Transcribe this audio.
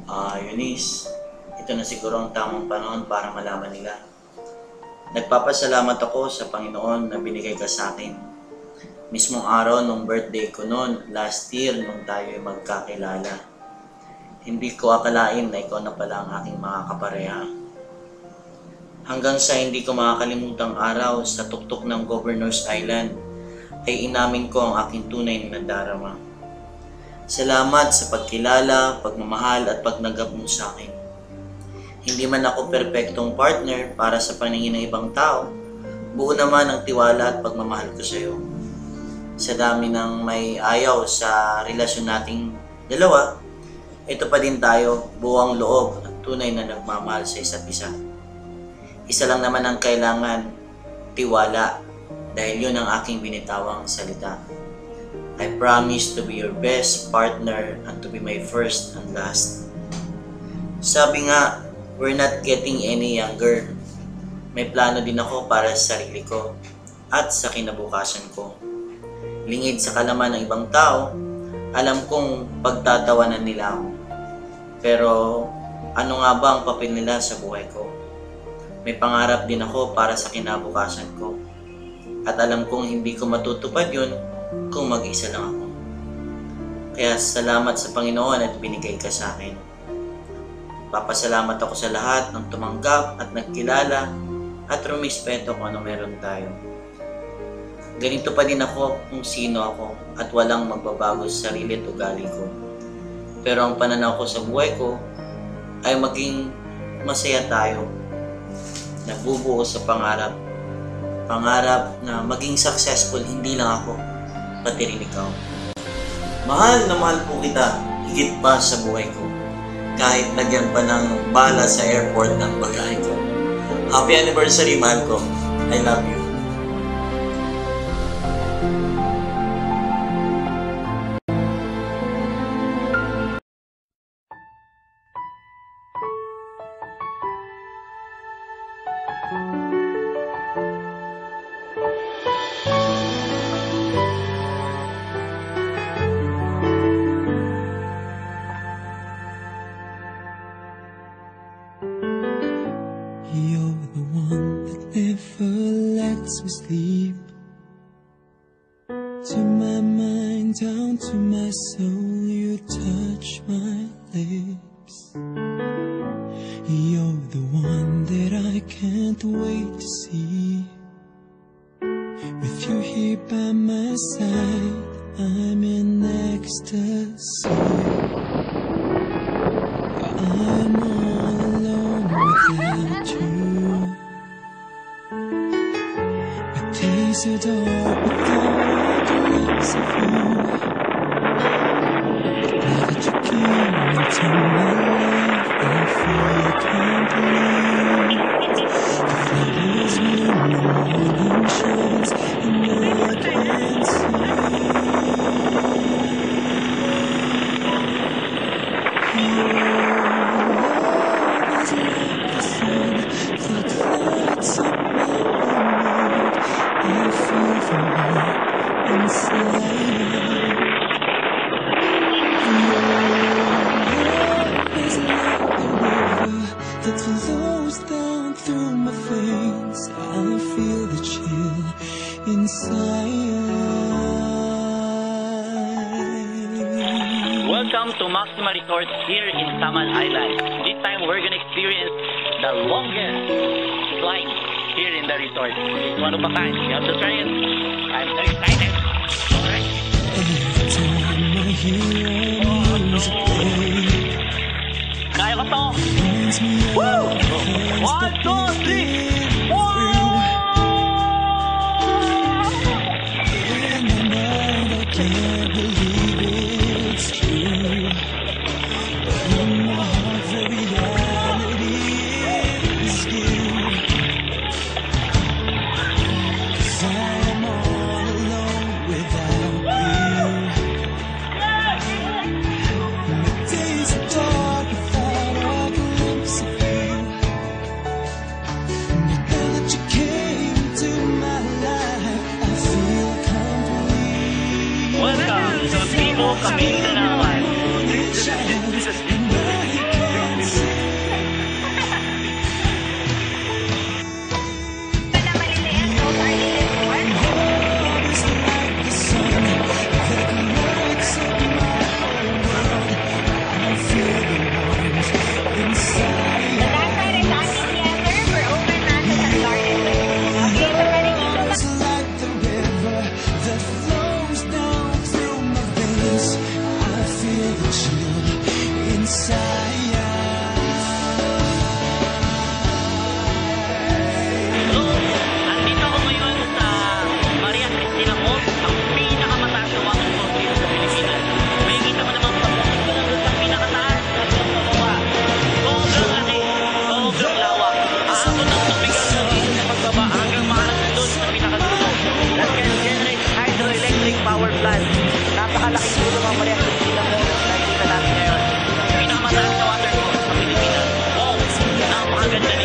Eunice, ito na siguro ang tamang panahon para malaman nila. Nagpapasalamat ako sa Panginoon na binigay ka sa akin. Mismong araw nung birthday ko noon, last year nung tayo magkakilala. Hindi ko akalain na ikaw na pala ang aking mga kapareha. Hanggang sa hindi ko makakalimutang araw sa tuktok ng Governor's Island, ay inamin ko ang aking tunay na nadarama. Salamat sa pagkilala, pagmamahal at pagnagap mo sa akin. Hindi man ako perpektong partner para sa paningin ng ibang tao, buo naman ang tiwala at pagmamahal ko sa iyo. Sa dami ng may ayaw sa relasyon nating dalawa, ito pa din tayo, buwang loob at tunay na nagmamahal sa isa't isa. Isa lang naman ang kailangan, tiwala, dahil yun ang aking binitawang salita. I promise to be your best partner and to be my first and last. Sabi nga, we're not getting any younger. May plano din ako para sa sarili ko at sa kinabukasan ko. Lingid sa kalaman ng ibang tao, alam kong pagtatawanan nila ako. Pero ano nga ba ang papel nila sa buhay ko? May pangarap din ako para sa kinabukasan ko. At alam kong hindi ko matutupad yun kung mag-isa lang ako. Kaya salamat sa Panginoon at binigay ka sa akin. Papasalamat ako sa lahat ng tumanggap at nagkilala at rumispeto kung ano meron tayo. Ganito pa din ako kung sino ako at walang magbabago sa sarili at ugali ko. Pero ang pananaw ko sa buhay ko ay maging masaya tayo. Nabubuo sa pangarap. Pangarap na maging successful hindi lang ako, pati rin ikaw. Mahal na mahal po kita, higit pa sa buhay ko. Kahit lagyan pa ng bala sa airport ng bagahe ko. Happy anniversary, mahal ko. I love you. You're the one that never lets me sleep. To my mind, down to my soul, you touch my lips. You're the one that I can't wait to see. With you here by my side, I'm in ecstasy. I'm all alone without you. My days are dark without a glimpse of you. Now that you came into my life, I feel complete. The flowers bloom, the morning shines, and I can see. That flows down through my veins. I feel the chill inside. Welcome to Maxima Resort here in Taman Island. This time we're gonna experience the longest flight here in the resort. It's one of a kind. You have to try it. I'm so excited. Alright. Every time I hear music play, Kaya ko to! reminds me of Woo! the 1, 2, 3! Woo! In my mind, I can't believe it's true. But in my heart, the reality is you. 'Cause I am all alone without you. My days are dark without a glimpse of you. Now that you came into my life, I feel complete. Welcome to Tibo Kami Tanawan. This is Look at this.